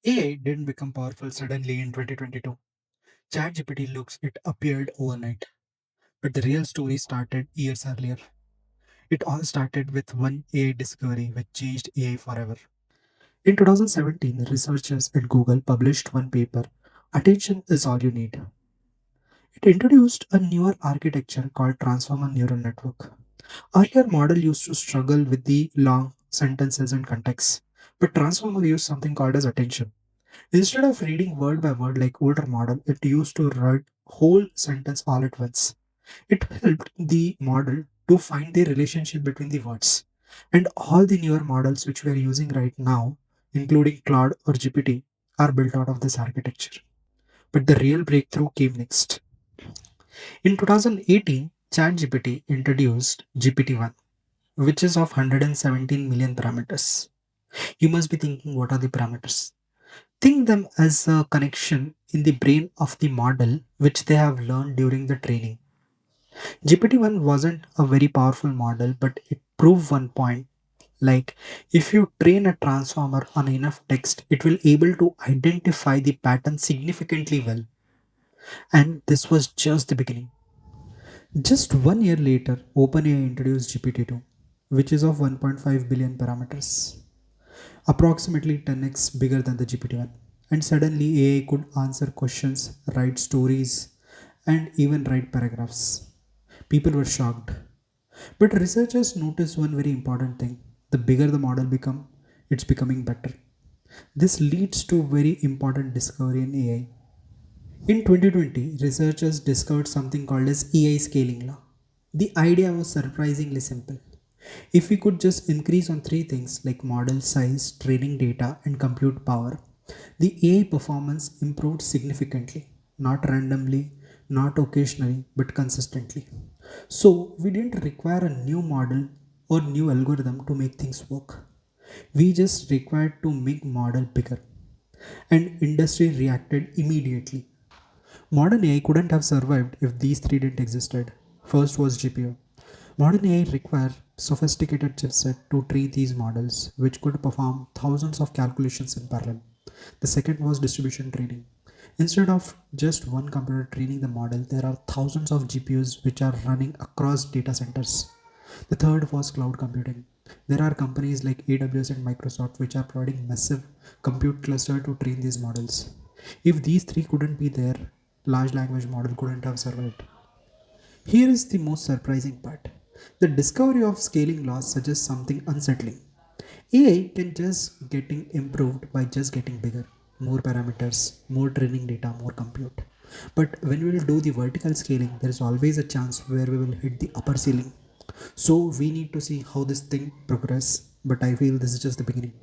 AI didn't become powerful suddenly in 2022. ChatGPT looks it appeared overnight, but the real story started years earlier. It all started with one AI discovery which changed AI forever. In 2017, researchers at Google published one paper, Attention is All You Need. It introduced a newer architecture called Transformer Neural Network. Earlier model used to struggle with the long sentences and context, but Transformer used something called as attention. Instead of reading word by word like older model, it used to write whole sentence all at once. It helped the model to find the relationship between the words. And all the newer models which we are using right now, including Claude or GPT, are built out of this architecture. But the real breakthrough came next. In 2018, ChatGPT introduced GPT-1, which is of 117 million parameters. You must be thinking, what are the parameters? Think them as a connection in the brain of the model which they have learned during the training. GPT-1 wasn't a very powerful model, but it proved one point. Like, if you train a transformer on enough text, it will able to identify the pattern significantly well. And this was just the beginning. Just 1 year later, OpenAI introduced GPT-2, which is of 1.5 billion parameters, approximately 10x bigger than the GPT-1. And suddenly AI could answer questions, write stories, and even write paragraphs. People were shocked. But researchers noticed one very important thing. The bigger the model become, it's becoming better. This leads to very important discovery in AI. In 2020, researchers discovered something called as AI scaling law. The idea was surprisingly simple. If we could just increase on three things like model size, training data, and compute power, the AI performance improved significantly, not randomly, not occasionally, but consistently. So, we didn't require a new model or new algorithm to make things work. We just required to make model bigger, and industry reacted immediately. Modern AI couldn't have survived if these three didn't existed. First was GPU. Modern AI require sophisticated chipset to train these models, which could perform thousands of calculations in parallel. The second was distribution training. Instead of just one computer training the model, there are thousands of GPUs which are running across data centers. The third was cloud computing. There are companies like AWS and Microsoft which are providing massive compute cluster to train these models. If these three couldn't be there, large language model couldn't have survived. Here is the most surprising part. The discovery of scaling laws suggests something unsettling. AI can just getting improved by just getting bigger, more parameters, more training data, more compute. But when we will do the vertical scaling, there is always a chance where we will hit the upper ceiling. So we need to see how this thing progress. But I feel this is just the beginning.